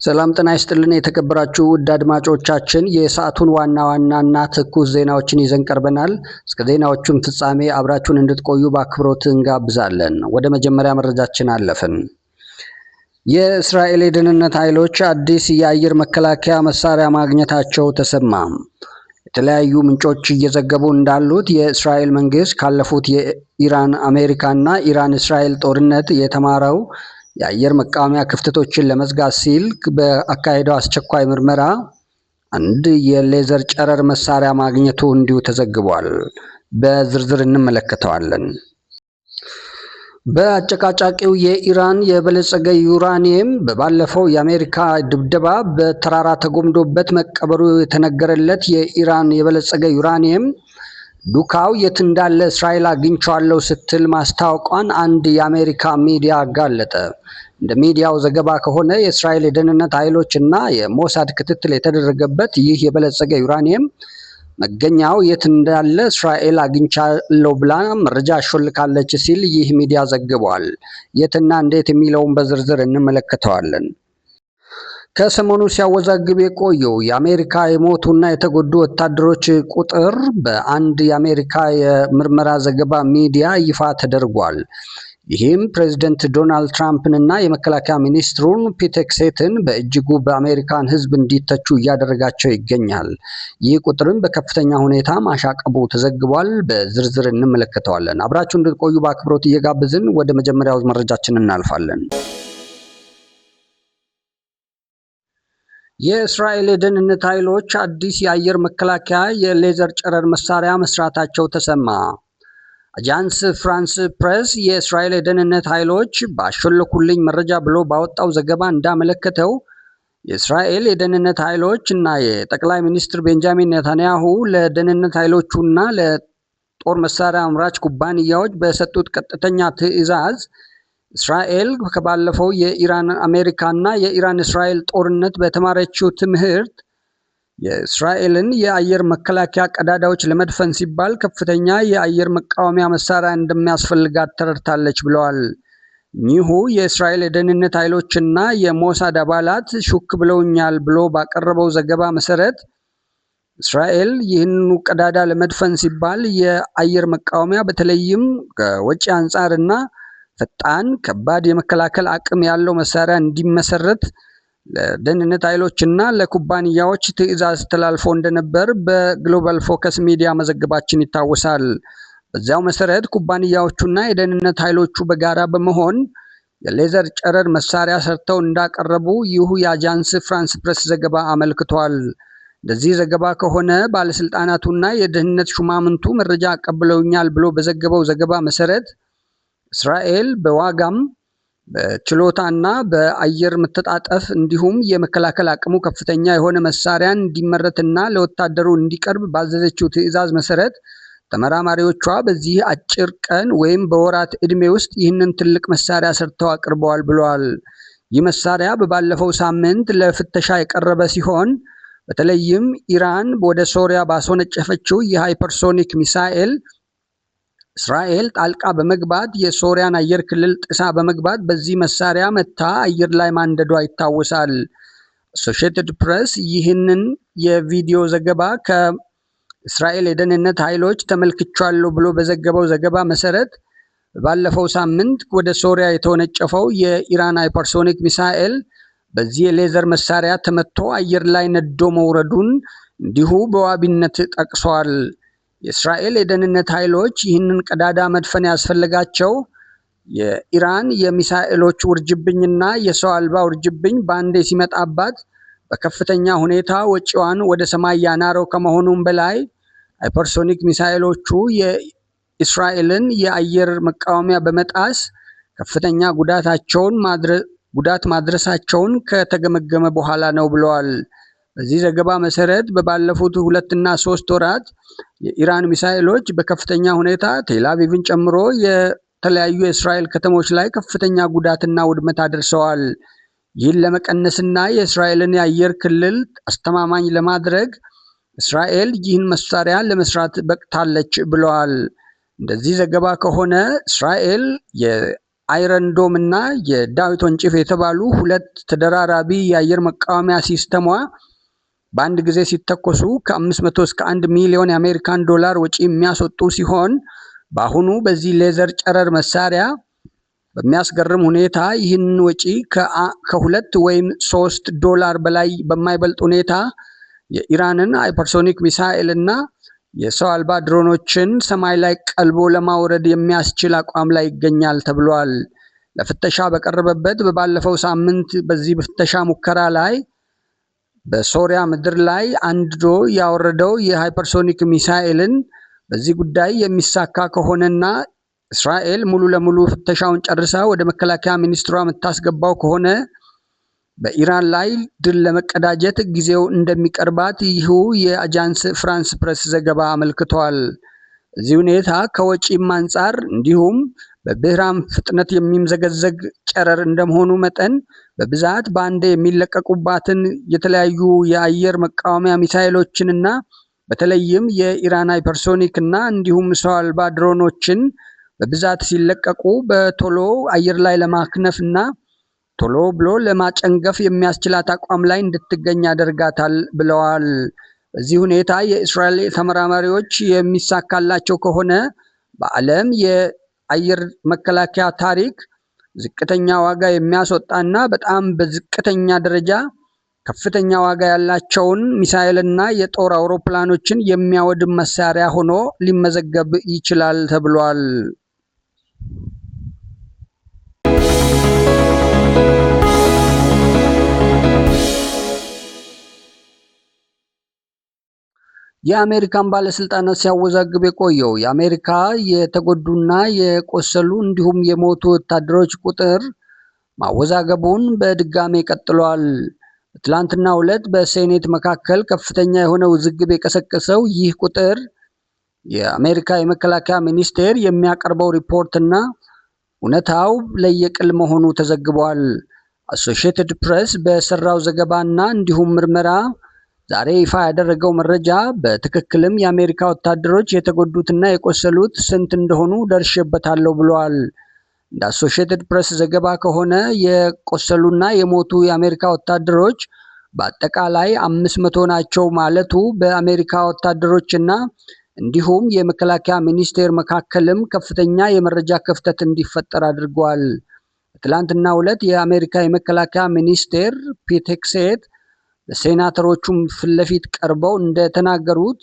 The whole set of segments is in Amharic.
ሰላም ጤና ይስጥልን የተከበራችሁ ውድ አድማጮቻችን የሰዓቱን ዋና ትኩስ ዜናዎችን ይዘን ቀርበናል። እስከ ዜናዎቹም ፍጻሜ አብራችሁን እንድትቆዩ በአክብሮት እንጋብዛለን። ወደ መጀመሪያ መረጃችን አለፍን። የእስራኤል የደህንነት ኃይሎች አዲስ የአየር መከላከያ መሳሪያ ማግኘታቸው ተሰማ። የተለያዩ ምንጮች እየዘገቡ እንዳሉት የእስራኤል መንግስት ካለፉት የኢራን አሜሪካና ኢራን እስራኤል ጦርነት የተማረው የአየር መቃወሚያ ክፍተቶችን ለመዝጋት ሲል በአካሄደው አስቸኳይ ምርመራ አንድ የሌዘር ጨረር መሳሪያ ማግኘቱ እንዲሁ ተዘግቧል። በዝርዝር እንመለከተዋለን። በአጨቃጫቂው የኢራን የበለጸገ ዩራኒየም በባለፈው የአሜሪካ ድብደባ በተራራ ተጎምዶበት መቀበሩ የተነገረለት የኢራን የበለጸገ ዩራኒየም ዱካው የት እንዳለ እስራኤል አግኝቻለሁ ስትል ማስታወቋን አንድ የአሜሪካ ሚዲያ አጋለጠ። እንደ ሚዲያው ዘገባ ከሆነ የእስራኤል የደህንነት ኃይሎች እና የሞሳድ ክትትል የተደረገበት ይህ የበለጸገ ዩራኒየም መገኛው የት እንዳለ እስራኤል አግኝቻለሁ ብላ መረጃ አሾልካለች ሲል ይህ ሚዲያ ዘግቧል። የትና እንዴት የሚለውን በዝርዝር እንመለከተዋለን። ከሰሞኑ ሲያወዛግብ የቆየው የአሜሪካ የሞቱና የተጎዱ ወታደሮች ቁጥር በአንድ የአሜሪካ የምርመራ ዘገባ ሚዲያ ይፋ ተደርጓል። ይህም ፕሬዝዳንት ዶናልድ ትራምፕንና የመከላከያ ሚኒስትሩን ፒት ሄግሴትን በእጅጉ በአሜሪካን ሕዝብ እንዲተቹ እያደረጋቸው ይገኛል። ይህ ቁጥርም በከፍተኛ ሁኔታ ማሻቀቡ ተዘግቧል። በዝርዝር እንመለከተዋለን። አብራችሁ እንድትቆዩ በአክብሮት እየጋበዝን ወደ መጀመሪያው መረጃችን እናልፋለን። የእስራኤል የደህንነት ኃይሎች አዲስ የአየር መከላከያ የሌዘር ጨረር መሳሪያ መስራታቸው ተሰማ። አጃንስ ፍራንስ ፕሬስ የእስራኤል የደህንነት ኃይሎች ባሾለኩልኝ መረጃ ብሎ ባወጣው ዘገባ እንዳመለከተው የእስራኤል የደህንነት ኃይሎች እና የጠቅላይ ሚኒስትር ቤንጃሚን ኔታንያሁ ለደህንነት ኃይሎቹና ለጦር መሳሪያ አምራች ኩባንያዎች በሰጡት ቀጥተኛ ትዕዛዝ እስራኤል ከባለፈው የኢራን አሜሪካና የኢራን እስራኤል ጦርነት በተማረችው ትምህርት የእስራኤልን የአየር መከላከያ ቀዳዳዎች ለመድፈን ሲባል ከፍተኛ የአየር መቃወሚያ መሳሪያ እንደሚያስፈልጋት ተረድታለች ብለዋል። እኚሁ የእስራኤል የደህንነት ኃይሎችና የሞሳድ አባላት ሹክ ብለውኛል ብሎ ባቀረበው ዘገባ መሰረት እስራኤል ይህንኑ ቀዳዳ ለመድፈን ሲባል የአየር መቃወሚያ በተለይም ከወጪ አንጻርና ፈጣን ከባድ የመከላከል አቅም ያለው መሳሪያ እንዲመሰረት ለደህንነት ኃይሎችና ለኩባንያዎች ትዕዛዝ ተላልፎ እንደነበር በግሎባል ፎከስ ሚዲያ መዘገባችን ይታወሳል። በዚያው መሰረት ኩባንያዎቹና የደህንነት ኃይሎቹ በጋራ በመሆን የሌዘር ጨረር መሳሪያ ሰርተው እንዳቀረቡ ይሁ የአጃንስ ፍራንስ ፕሬስ ዘገባ አመልክቷል። እንደዚህ ዘገባ ከሆነ ባለስልጣናቱና የደህንነት ሹማምንቱ መረጃ አቀብለውኛል ብሎ በዘገበው ዘገባ መሰረት እስራኤል በዋጋም በችሎታና በአየር መተጣጠፍ እንዲሁም የመከላከል አቅሙ ከፍተኛ የሆነ መሳሪያ እንዲመረትና ለወታደሩ እንዲቀርብ ባዘዘችው ትዕዛዝ መሰረት ተመራማሪዎቿ በዚህ አጭር ቀን ወይም በወራት ዕድሜ ውስጥ ይህንን ትልቅ መሳሪያ ሰርተው አቅርበዋል ብለዋል። ይህ መሳሪያ በባለፈው ሳምንት ለፍተሻ የቀረበ ሲሆን በተለይም ኢራን ወደ ሶሪያ ባስወነጨፈችው የሃይፐርሶኒክ ሚሳኤል እስራኤል ጣልቃ በመግባት የሶሪያን አየር ክልል ጥሳ በመግባት በዚህ መሳሪያ መታ አየር ላይ ማንደዷ ይታወሳል። አሶሺየትድ ፕሬስ ይህንን የቪዲዮ ዘገባ ከእስራኤል የደህንነት ኃይሎች ተመልክቻለሁ ብሎ በዘገበው ዘገባ መሰረት ባለፈው ሳምንት ወደ ሶሪያ የተወነጨፈው የኢራን ሃይፐርሶኒክ ሚሳኤል በዚህ የሌዘር መሳሪያ ተመቶ አየር ላይ ነዶ መውረዱን እንዲሁ በዋቢነት ጠቅሷል። የእስራኤል የደህንነት ኃይሎች ይህንን ቀዳዳ መድፈን ያስፈልጋቸው የኢራን የሚሳኤሎች ውርጅብኝና የሰው አልባ ውርጅብኝ በአንዴ ሲመጣባት በከፍተኛ ሁኔታ ወጪዋን ወደ ሰማይ ያናረው ከመሆኑም በላይ ሃይፐርሶኒክ ሚሳኤሎቹ የእስራኤልን የአየር መቃወሚያ በመጣስ ከፍተኛ ጉዳት ማድረሳቸውን ከተገመገመ በኋላ ነው ብለዋል። በዚህ ዘገባ መሰረት በባለፉት 2 እና 3 ወራት የኢራን ሚሳኤሎች በከፍተኛ ሁኔታ ቴልአቪቭን ጨምሮ የተለያዩ የእስራኤል ከተሞች ላይ ከፍተኛ ጉዳትና ውድመት አድርሰዋል። ይህን ለመቀነስና የእስራኤልን የአየር ክልል አስተማማኝ ለማድረግ እስራኤል ይህን መሳሪያ ለመስራት በቅታለች ብለዋል። እንደዚህ ዘገባ ከሆነ እስራኤል አይረን ዶም እና የዳዊት ወንጭፍ የተባሉ ሁለት ተደራራቢ የአየር መቃወሚያ ሲስተሟ በአንድ ጊዜ ሲተኮሱ ከ500 እስከ 1 ሚሊዮን የአሜሪካን ዶላር ወጪ የሚያስወጡ ሲሆን በአሁኑ በዚህ ሌዘር ጨረር መሳሪያ በሚያስገርም ሁኔታ ይህን ወጪ ከ2 ወይም 3 ዶላር በላይ በማይበልጥ ሁኔታ የኢራንን ሃይፐርሶኒክ ሚሳኤል እና የሰው አልባ ድሮኖችን ሰማይ ላይ ቀልቦ ለማውረድ የሚያስችል አቋም ላይ ይገኛል ተብሏል። ለፍተሻ በቀረበበት በባለፈው ሳምንት በዚህ ፍተሻ ሙከራ ላይ በሶሪያ ምድር ላይ አንድዶ ያወረደው የሃይፐርሶኒክ ሚሳኤልን በዚህ ጉዳይ የሚሳካ ከሆነና እስራኤል ሙሉ ለሙሉ ፍተሻውን ጨርሳ ወደ መከላከያ ሚኒስትሯ የምታስገባው ከሆነ በኢራን ላይ ድል ለመቀዳጀት ጊዜው እንደሚቀርባት ይህ የአጃንስ ፍራንስ ፕሬስ ዘገባ አመልክቷል። እዚህ ሁኔታ ከወጪም አንጻር እንዲሁም በብሔራም ፍጥነት የሚምዘገዘግ ጨረር እንደመሆኑ መጠን በብዛት በአንዴ የሚለቀቁባትን የተለያዩ የአየር መቃወሚያ ሚሳኤሎችንና በተለይም የኢራን ሃይፐርሶኒክ እና እንዲሁም ሰው አልባ ድሮኖችን በብዛት ሲለቀቁ በቶሎ አየር ላይ ለማክነፍ እና ቶሎ ብሎ ለማጨንገፍ የሚያስችላት አቋም ላይ እንድትገኝ ያደርጋታል ብለዋል። በዚህ ሁኔታ የእስራኤል ተመራማሪዎች የሚሳካላቸው ከሆነ በዓለም የአየር መከላከያ ታሪክ ዝቅተኛ ዋጋ የሚያስወጣና በጣም በዝቅተኛ ደረጃ ከፍተኛ ዋጋ ያላቸውን ሚሳኤልና የጦር አውሮፕላኖችን የሚያወድም መሳሪያ ሆኖ ሊመዘገብ ይችላል ተብሏል። የአሜሪካን ባለስልጣናት ሲያወዛግብ የቆየው የአሜሪካ የተጎዱና የቆሰሉ እንዲሁም የሞቱ ወታደሮች ቁጥር ማወዛገቡን በድጋሜ ቀጥሏል። በትላንትናው ዕለት በሴኔት መካከል ከፍተኛ የሆነ ውዝግብ የቀሰቀሰው ይህ ቁጥር የአሜሪካ የመከላከያ ሚኒስቴር የሚያቀርበው ሪፖርትና እውነታው ለየቅል መሆኑ ተዘግቧል። አሶሺየትድ ፕሬስ በሰራው ዘገባና እንዲሁም ምርመራ ዛሬ ይፋ ያደረገው መረጃ በትክክልም የአሜሪካ ወታደሮች የተጎዱትና የቆሰሉት ስንት እንደሆኑ ደርሼበታለሁ ብሏል። እንደ አሶሺየትድ ፕሬስ ዘገባ ከሆነ የቆሰሉና የሞቱ የአሜሪካ ወታደሮች በአጠቃላይ 500 ናቸው ማለቱ በአሜሪካ ወታደሮችና እንዲሁም የመከላከያ ሚኒስቴር መካከልም ከፍተኛ የመረጃ ክፍተት እንዲፈጠር አድርጓል። በትላንትናው ዕለት የአሜሪካ የመከላከያ ሚኒስቴር ፒት ሄግሴት በሴናተሮቹም ፊት ለፊት ቀርበው እንደተናገሩት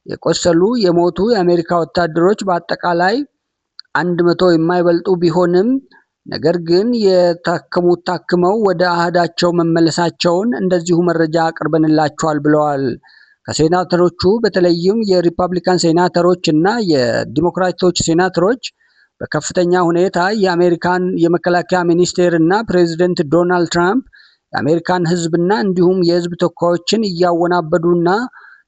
የቆሰሉ የሞቱ የአሜሪካ ወታደሮች በአጠቃላይ 100 የማይበልጡ ቢሆንም ነገር ግን የታከሙት ታክመው ወደ አህዳቸው መመለሳቸውን እንደዚሁ መረጃ አቅርበንላቸዋል ብለዋል። ከሴናተሮቹ በተለይም የሪፐብሊካን ሴናተሮች እና የዲሞክራቶች ሴናተሮች በከፍተኛ ሁኔታ የአሜሪካን የመከላከያ ሚኒስቴር እና ፕሬዚደንት ዶናልድ ትራምፕ የአሜሪካን ሕዝብና እንዲሁም የሕዝብ ተወካዮችን እያወናበዱና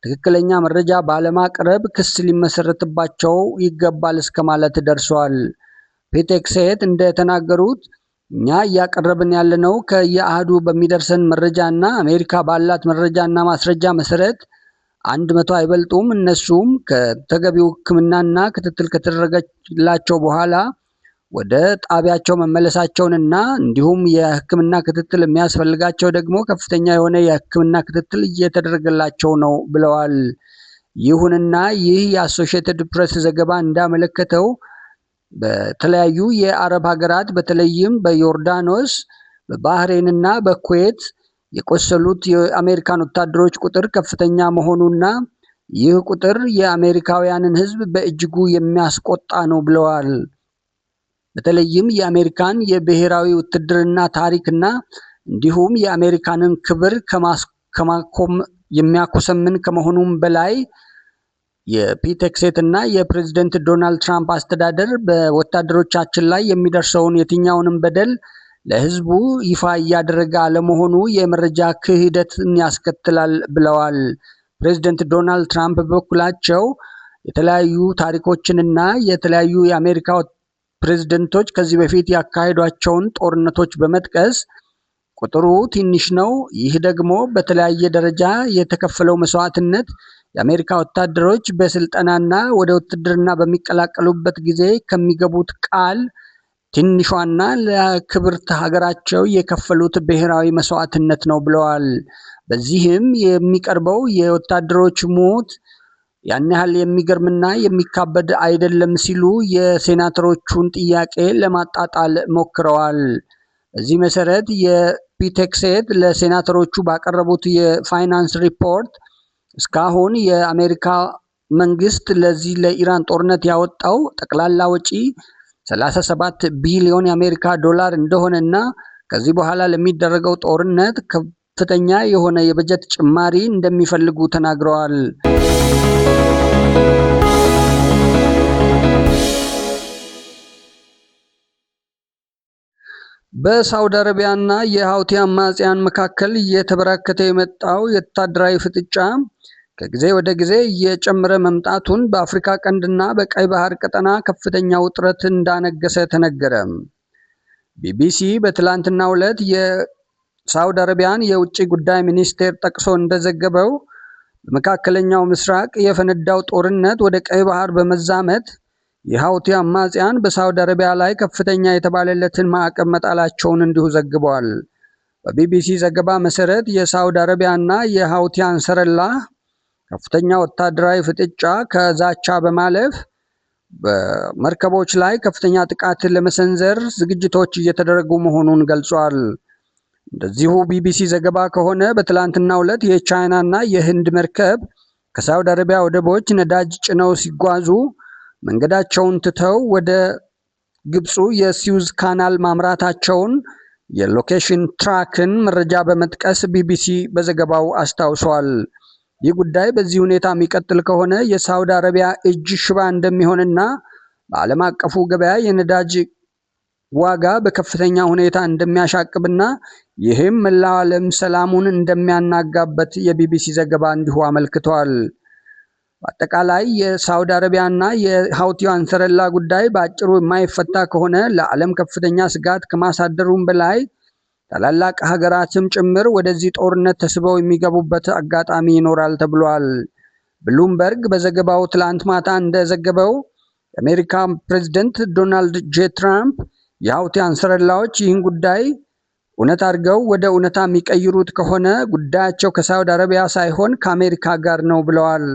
ትክክለኛ መረጃ ባለማቅረብ ክስ ሊመሰረትባቸው ይገባል እስከ ማለት ደርሷል። ፒት ሄግሴት እንደተናገሩት እኛ እያቀረብን ያለነው ከየአህዱ በሚደርሰን መረጃና አሜሪካ ባላት መረጃና ማስረጃ መሰረት 100 አይበልጡም። እነሱም ከተገቢው ሕክምናና ክትትል ከተደረገላቸው በኋላ ወደ ጣቢያቸው መመለሳቸውንና እንዲሁም የሕክምና ክትትል የሚያስፈልጋቸው ደግሞ ከፍተኛ የሆነ የሕክምና ክትትል እየተደረገላቸው ነው ብለዋል። ይሁንና ይህ የአሶሺየትድ ፕሬስ ዘገባ እንዳመለከተው በተለያዩ የአረብ ሀገራት በተለይም በዮርዳኖስ፣ በባህሬንና በኩዌት የቆሰሉት የአሜሪካን ወታደሮች ቁጥር ከፍተኛ መሆኑና ይህ ቁጥር የአሜሪካውያንን ሕዝብ በእጅጉ የሚያስቆጣ ነው ብለዋል። በተለይም የአሜሪካን የብሔራዊ ውትድርና ታሪክና እንዲሁም የአሜሪካንን ክብር ከማኮም የሚያኮሰምን ከመሆኑም በላይ የፒት ሄግሴት እና የፕሬዝደንት ዶናልድ ትራምፕ አስተዳደር በወታደሮቻችን ላይ የሚደርሰውን የትኛውንም በደል ለህዝቡ ይፋ እያደረገ አለመሆኑ የመረጃ ክህደትን ያስከትላል ብለዋል። ፕሬዝደንት ዶናልድ ትራምፕ በበኩላቸው የተለያዩ ታሪኮችንና የተለያዩ የአሜሪካ ፕሬዝደንቶች ከዚህ በፊት ያካሄዷቸውን ጦርነቶች በመጥቀስ ቁጥሩ ትንሽ ነው፣ ይህ ደግሞ በተለያየ ደረጃ የተከፈለው መስዋዕትነት የአሜሪካ ወታደሮች በስልጠናና ወደ ውትድርና በሚቀላቀሉበት ጊዜ ከሚገቡት ቃል ትንሿና ለክብርት ሀገራቸው የከፈሉት ብሔራዊ መስዋዕትነት ነው ብለዋል። በዚህም የሚቀርበው የወታደሮች ሞት ያን ያህል የሚገርምና የሚካበድ አይደለም ሲሉ የሴናተሮቹን ጥያቄ ለማጣጣል ሞክረዋል። በዚህ መሰረት የፒቴክሴት ለሴናተሮቹ ባቀረቡት የፋይናንስ ሪፖርት እስካሁን የአሜሪካ መንግስት ለዚህ ለኢራን ጦርነት ያወጣው ጠቅላላ ወጪ 37 ቢሊዮን የአሜሪካ ዶላር እንደሆነና ከዚህ በኋላ ለሚደረገው ጦርነት ከፍተኛ የሆነ የበጀት ጭማሪ እንደሚፈልጉ ተናግረዋል። በሳውዲ አረቢያና የሀውቲ አማጽያን መካከል እየተበራከተ የመጣው የወታደራዊ ፍጥጫ ከጊዜ ወደ ጊዜ እየጨመረ መምጣቱን በአፍሪካ ቀንድና በቀይ ባህር ቀጠና ከፍተኛ ውጥረት እንዳነገሰ ተነገረ። ቢቢሲ በትላንትናው ዕለት የሳውዲ አረቢያን የውጭ ጉዳይ ሚኒስቴር ጠቅሶ እንደዘገበው በመካከለኛው ምስራቅ የፈነዳው ጦርነት ወደ ቀይ ባህር በመዛመት የሀውቲ አማጽያን በሳውዲ አረቢያ ላይ ከፍተኛ የተባለለትን ማዕቀብ መጣላቸውን እንዲሁ ዘግበዋል። በቢቢሲ ዘገባ መሰረት የሳውዲ አረቢያና የሀውቲ አንሰረላህ ከፍተኛ ወታደራዊ ፍጥጫ ከዛቻ በማለፍ በመርከቦች ላይ ከፍተኛ ጥቃት ለመሰንዘር ዝግጅቶች እየተደረጉ መሆኑን ገልጿል። እንደዚሁ ቢቢሲ ዘገባ ከሆነ በትላንትናው ዕለት የቻይናና የህንድ መርከብ ከሳውዲ አረቢያ ወደቦች ነዳጅ ጭነው ሲጓዙ መንገዳቸውን ትተው ወደ ግብፁ የሲዩዝ ካናል ማምራታቸውን የሎኬሽን ትራክን መረጃ በመጥቀስ ቢቢሲ በዘገባው አስታውሷል። ይህ ጉዳይ በዚህ ሁኔታ የሚቀጥል ከሆነ የሳውዲ አረቢያ እጅ ሽባ እንደሚሆንና በዓለም አቀፉ ገበያ የነዳጅ ዋጋ በከፍተኛ ሁኔታ እንደሚያሻቅብና ይህም መላው ዓለም ሰላሙን እንደሚያናጋበት የቢቢሲ ዘገባ እንዲሁ አመልክቷል። በአጠቃላይ የሳውዲ አረቢያና የሀውቲ አንሰረላ ጉዳይ በአጭሩ የማይፈታ ከሆነ ለዓለም ከፍተኛ ስጋት ከማሳደሩም በላይ ታላላቅ ሀገራትም ጭምር ወደዚህ ጦርነት ተስበው የሚገቡበት አጋጣሚ ይኖራል ተብሏል። ብሉምበርግ በዘገባው ትላንት ማታ እንደዘገበው የአሜሪካ ፕሬዝደንት ዶናልድ ጄ ትራምፕ የሀውቲ አንሰረላዎች ይህን ጉዳይ እውነት አድርገው ወደ እውነታ የሚቀይሩት ከሆነ ጉዳያቸው ከሳውዲ አረቢያ ሳይሆን ከአሜሪካ ጋር ነው ብለዋል።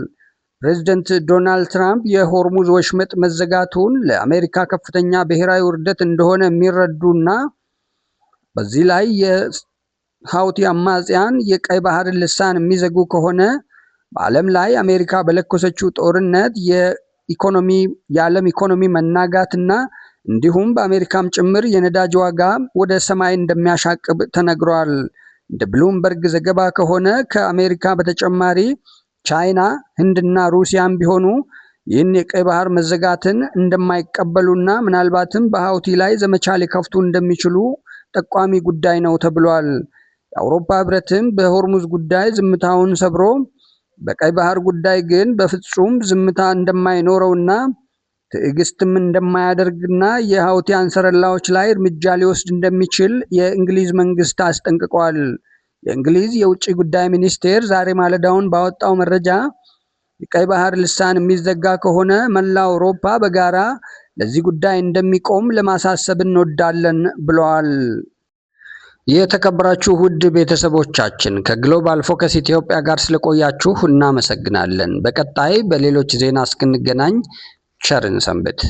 ፕሬዝደንት ዶናልድ ትራምፕ የሆርሙዝ ወሽመጥ መዘጋቱን ለአሜሪካ ከፍተኛ ብሔራዊ ውርደት እንደሆነ የሚረዱና በዚህ ላይ የሀውቲ አማጽያን የቀይ ባህርን ልሳን የሚዘጉ ከሆነ በዓለም ላይ አሜሪካ በለኮሰችው ጦርነት የዓለም ኢኮኖሚ መናጋትና እንዲሁም በአሜሪካም ጭምር የነዳጅ ዋጋ ወደ ሰማይ እንደሚያሻቅብ ተነግሯል። እንደ ብሉምበርግ ዘገባ ከሆነ ከአሜሪካ በተጨማሪ ቻይና፣ ህንድና ሩሲያም ቢሆኑ ይህን የቀይ ባህር መዘጋትን እንደማይቀበሉና ምናልባትም በሀውቲ ላይ ዘመቻ ሊከፍቱ እንደሚችሉ ጠቋሚ ጉዳይ ነው ተብሏል። የአውሮፓ ህብረትም በሆርሙዝ ጉዳይ ዝምታውን ሰብሮ በቀይ ባህር ጉዳይ ግን በፍጹም ዝምታ እንደማይኖረውና ትዕግስትም እንደማያደርግና የሀውቲ አንሰረላዎች ላይ እርምጃ ሊወስድ እንደሚችል የእንግሊዝ መንግስት አስጠንቅቋል። የእንግሊዝ የውጭ ጉዳይ ሚኒስቴር ዛሬ ማለዳውን ባወጣው መረጃ የቀይ ባህር ልሳን የሚዘጋ ከሆነ መላው አውሮፓ በጋራ ለዚህ ጉዳይ እንደሚቆም ለማሳሰብ እንወዳለን ብለዋል። የተከበራችሁ ውድ ቤተሰቦቻችን ከግሎባል ፎከስ ኢትዮጵያ ጋር ስለቆያችሁ እናመሰግናለን። በቀጣይ በሌሎች ዜና እስክንገናኝ ቸርን ሰንብት።